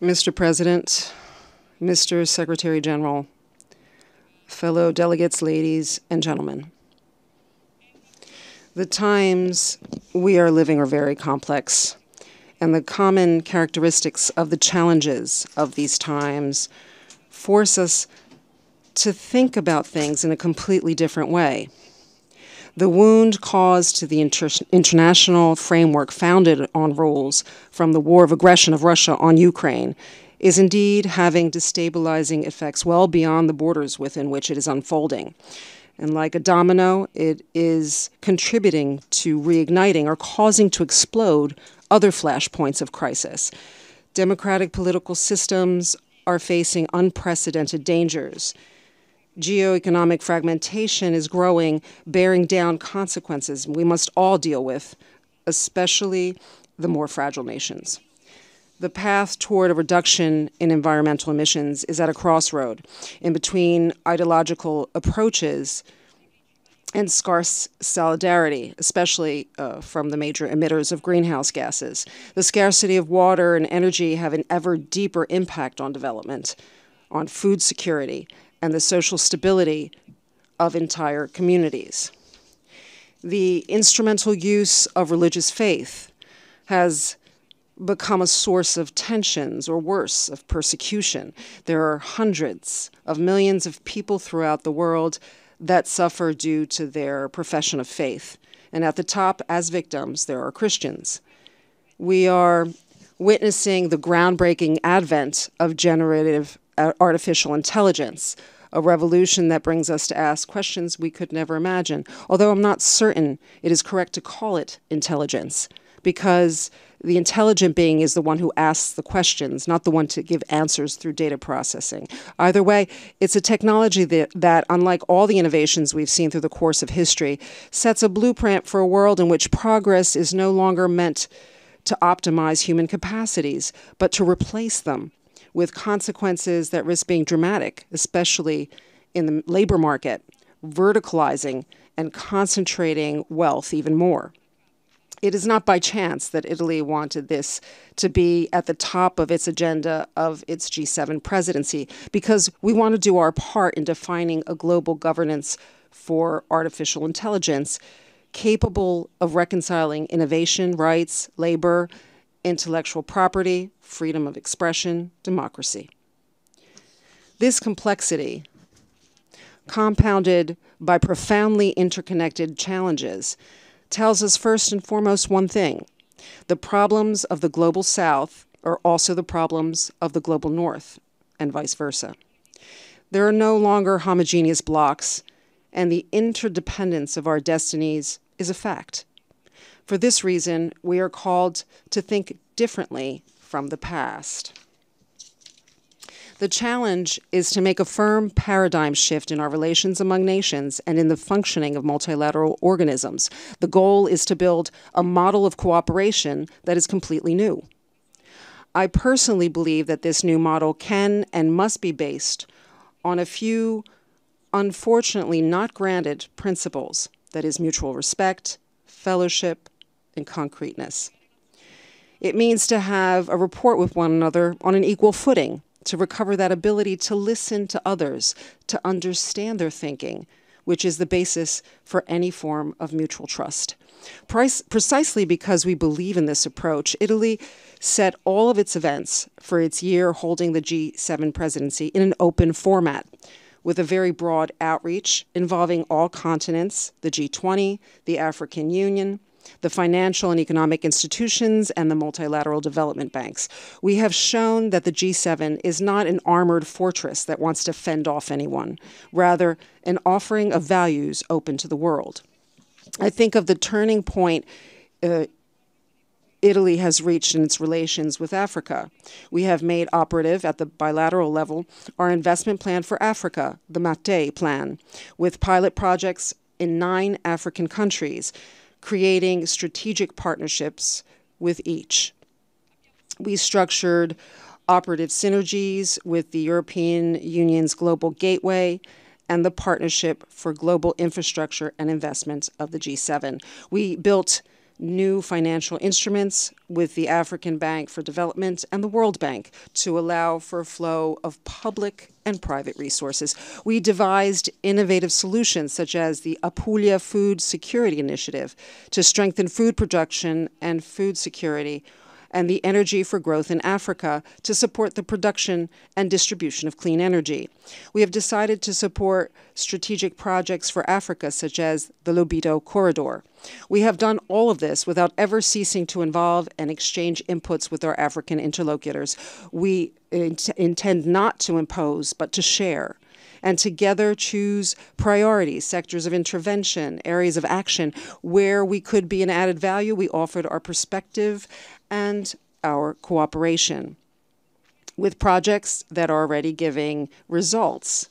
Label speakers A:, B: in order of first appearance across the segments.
A: Mr. President, Mr. Secretary General, fellow delegates, ladies and gentlemen. The times we are living are very complex, and the common characteristics of the challenges of these times force us to think about things in a completely different way. The wound caused to the international framework founded on rules from the war of aggression of Russia on Ukraine is indeed having destabilizing effects well beyond the borders within which it is unfolding. And like a domino, it is contributing to reigniting or causing to explode other flashpoints of crisis. Democratic political systems are facing unprecedented dangers. Geoeconomic fragmentation is growing, bearing down consequences we must all deal with, especially the more fragile nations. The path toward a reduction in environmental emissions is at a crossroad in between ideological approaches and scarce solidarity, especially from the major emitters of greenhouse gases. The scarcity of water and energy have an ever deeper impact on development, on food security, and the social stability of entire communities. The instrumental use of religious faith has become a source of tensions, or worse, of persecution. There are hundreds of millions of people throughout the world that suffer due to their profession of faith. And at the top, as victims, there are Christians. We are witnessing the groundbreaking advent of generative artificial intelligence, a revolution that brings us to ask questions we could never imagine, although I'm not certain it is correct to call it intelligence, because the intelligent being is the one who asks the questions, not the one to give answers through data processing. Either way, it's a technology that, unlike all the innovations we've seen through the course of history, sets a blueprint for a world in which progress is no longer meant to optimize human capacities, but to replace them, with consequences that risk being dramatic, especially in the labor market, verticalizing and concentrating wealth even more. It is not by chance that Italy wanted this to be at the top of its agenda of its G7 presidency, because we want to do our part in defining a global governance for artificial intelligence capable of reconciling innovation, rights, labor, intellectual property, freedom of expression, democracy. This complexity, compounded by profoundly interconnected challenges, tells us first and foremost one thing: the problems of the global South are also the problems of the global North, and vice versa. There are no longer homogeneous blocks, and the interdependence of our destinies is a fact. For this reason, we are called to think differently from the past. The challenge is to make a firm paradigm shift in our relations among nations and in the functioning of multilateral organisms. The goal is to build a model of cooperation that is completely new. I personally believe that this new model can and must be based on a few, unfortunately not granted, principles, that is, mutual respect, fellowship, and concreteness. It means to have a rapport with one another on an equal footing, to recover that ability to listen to others, to understand their thinking, which is the basis for any form of mutual trust. Precisely because we believe in this approach, Italy set all of its events for its year holding the G7 presidency in an open format, with a very broad outreach involving all continents, the G20, the African Union, the financial and economic institutions, and the multilateral development banks. We have shown that the G7 is not an armored fortress that wants to fend off anyone, rather an offering of values open to the world. I think of the turning point Italy has reached in its relations with Africa. We have made operative at the bilateral level our investment plan for Africa, the MATE plan, with pilot projects in 9 African countries, creating strategic partnerships with each. We structured operative synergies with the European Union's Global Gateway and the Partnership for Global Infrastructure and Investment of the G7. We built new financial instruments with the African Bank for Development and the World Bank to allow for a flow of public and private resources. We devised innovative solutions such as the Apulia Food Security Initiative to strengthen food production and food security, and the Energy for Growth in Africa to support the production and distribution of clean energy. We have decided to support strategic projects for Africa, such as the Lobito Corridor. We have done all of this without ever ceasing to involve and exchange inputs with our African interlocutors. We intend not to impose, but to share, and together choose priorities, sectors of intervention, areas of action. Where we could be an added value, we offered our perspective and our cooperation with projects that are already giving results.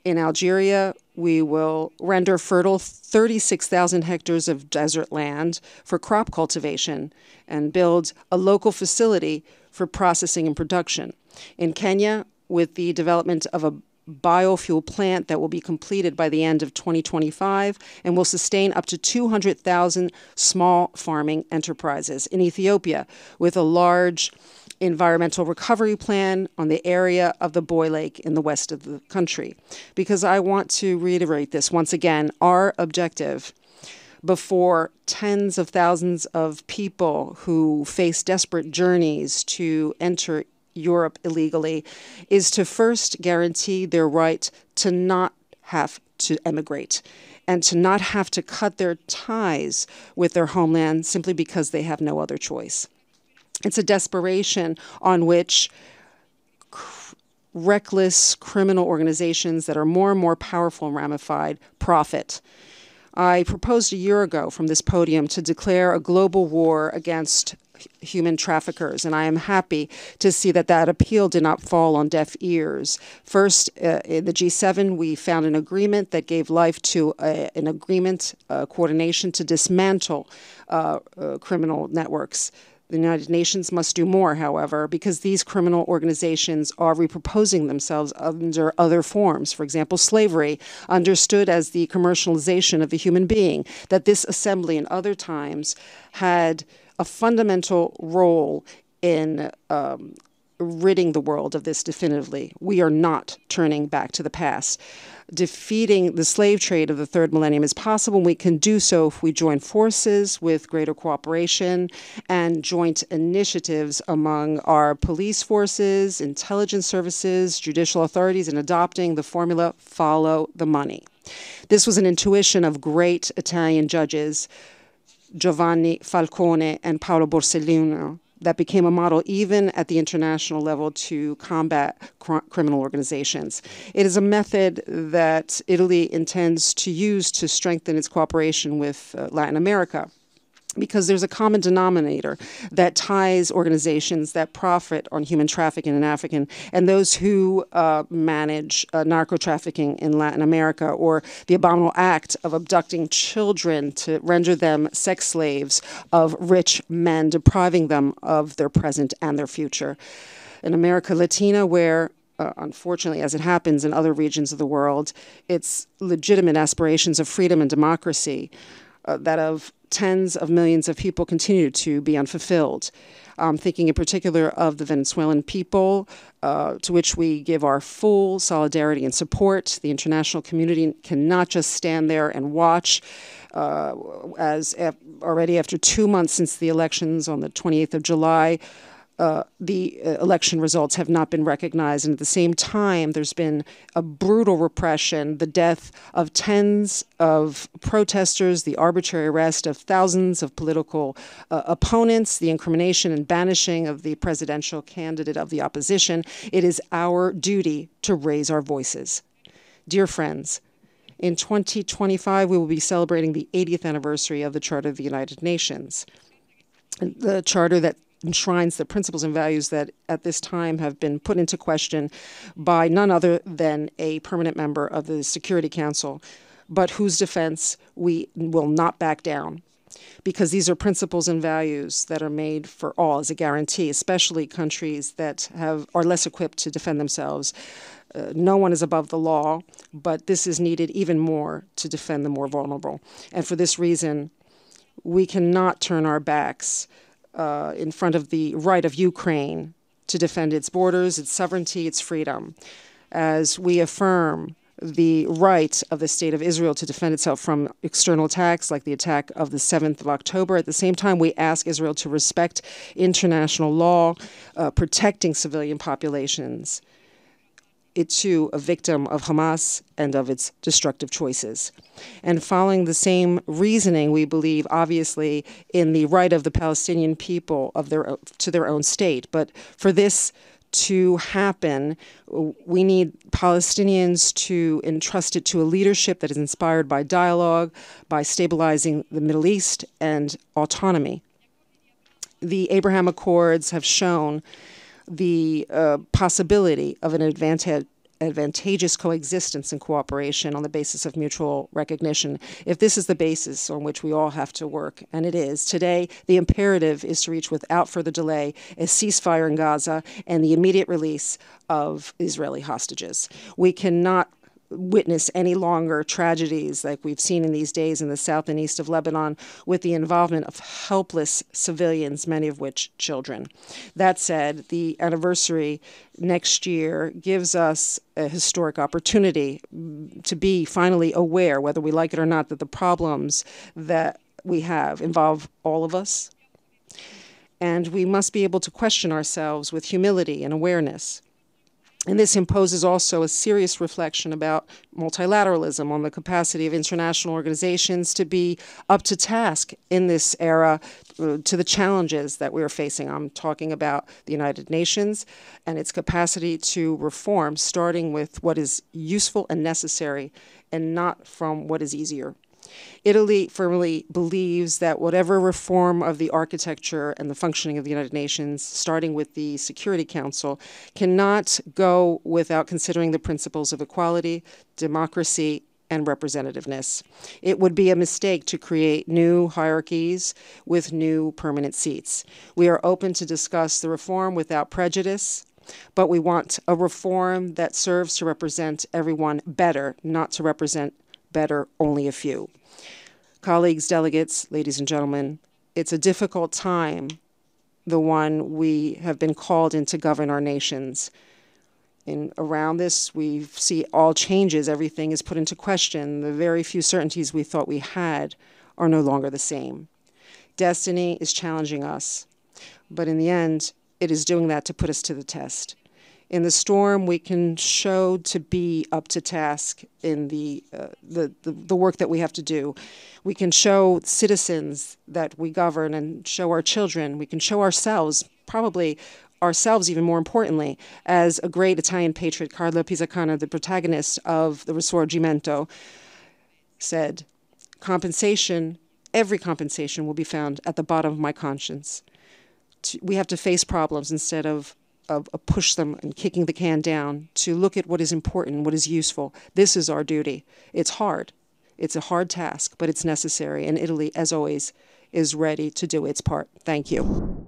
A: In Algeria, we will render fertile 36,000 hectares of desert land for crop cultivation and build a local facility for processing and production. In Kenya, with the development of a biofuel plant that will be completed by the end of 2025 and will sustain up to 200,000 small farming enterprises. In Ethiopia, with a large environmental recovery plan on the area of the Boy Lake in the west of the country. Because I want to reiterate this once again, our objective before tens of thousands of people who face desperate journeys to enter Europe illegally is to first guarantee their right to not have to emigrate and to not have to cut their ties with their homeland simply because they have no other choice. It's a desperation on which reckless criminal organizations that are more and more powerful and ramified profit. I proposed a year ago from this podium to declare a global war against human traffickers, and I am happy to see that that appeal did not fall on deaf ears. First, in the G7, we found an agreement that gave life to an agreement, coordination to dismantle criminal networks. The United Nations must do more, however, because these criminal organizations are reproposing themselves under other forms. For example, slavery, understood as the commercialization of the human being, that this assembly in other times had a fundamental role in ridding the world of this definitively. We are not turning back to the past. Defeating the slave trade of the third millennium is possible. We can do so if we join forces with greater cooperation and joint initiatives among our police forces, intelligence services, judicial authorities in adopting the formula, follow the money. This was an intuition of great Italian judges, Giovanni Falcone and Paolo Borsellino, that became a model even at the international level to combat criminal organizations. It is a method that Italy intends to use to strengthen its cooperation with Latin America, because there's a common denominator that ties organizations that profit on human trafficking in Africa and those who manage narco-trafficking in Latin America, or the abominable act of abducting children to render them sex slaves of rich men, depriving them of their present and their future. In America Latina, where unfortunately, as it happens in other regions of the world, its legitimate aspirations of freedom and democracy, that of tens of millions of people, continue to be unfulfilled. Thinking in particular of the Venezuelan people, to which we give our full solidarity and support. The international community cannot just stand there and watch, as already after 2 months since the elections on the 28th of July, the election results have not been recognized. And at the same time, there's been a brutal repression, the death of tens of protesters, the arbitrary arrest of thousands of political opponents, the incrimination and banishing of the presidential candidate of the opposition. It is our duty to raise our voices. Dear friends, in 2025, we will be celebrating the 80th anniversary of the Charter of the United Nations, the charter that enshrines the principles and values that at this time have been put into question by none other than a permanent member of the Security Council, but whose defense we will not back down, because these are principles and values that are made for all as a guarantee, especially countries that are less equipped to defend themselves. No one is above the law, but this is needed even more to defend the more vulnerable. And for this reason, We cannot turn our backs in front of the right of Ukraine to defend its borders, its sovereignty, its freedom. As we affirm the right of the State of Israel to defend itself from external attacks like the attack of the 7th of October. At the same time, we ask Israel to respect international law, protecting civilian populations. It too a victim of Hamas and of its destructive choices. And following the same reasoning, we believe obviously in the right of the Palestinian people to their own state. But for this to happen, we need Palestinians to entrust it to a leadership that is inspired by dialogue, by stabilizing the Middle East, and autonomy. The Abraham Accords have shown the possibility of an advantageous coexistence and cooperation on the basis of mutual recognition. If this is the basis on which we all have to work, and it is, today the imperative is to reach without further delay a ceasefire in Gaza and the immediate release of Israeli hostages. We cannot witness any longer tragedies like we've seen in these days in the south and east of Lebanon with the involvement of helpless civilians, many of which children. That said, the anniversary next year gives us a historic opportunity to be finally aware, whether we like it or not, that the problems that we have involve all of us. And we must be able to question ourselves with humility and awareness. And this imposes also a serious reflection about multilateralism, on the capacity of international organizations to be up to task in this era to the challenges that we are facing. I'm talking about the United Nations and its capacity to reform, starting with what is useful and necessary and not from what is easier. Italy firmly believes that whatever reform of the architecture and the functioning of the United Nations, starting with the Security Council, cannot go without considering the principles of equality, democracy, and representativeness. It would be a mistake to create new hierarchies with new permanent seats. We are open to discuss the reform without prejudice, but we want a reform that serves to represent everyone better, not to represent better only a few. Colleagues, delegates, ladies and gentlemen, it's a difficult time, the one we have been called in to govern our nations. And around this, we see all changes. Everything is put into question. The very few certainties we thought we had are no longer the same. Destiny is challenging us, but in the end, it is doing that to put us to the test. In the storm, we can show to be up to task in the work that we have to do. We can show citizens that we govern and show our children. We can show ourselves, probably ourselves even more importantly, as a great Italian patriot, Carlo Pisacane, the protagonist of the Risorgimento, said, compensation, every compensation will be found at the bottom of my conscience. We have to face problems instead of push them and kicking the can down, to look at what is important, what is useful. This is our duty. It's hard. It's a hard task, but it's necessary. And Italy, as always, is ready to do its part. Thank you.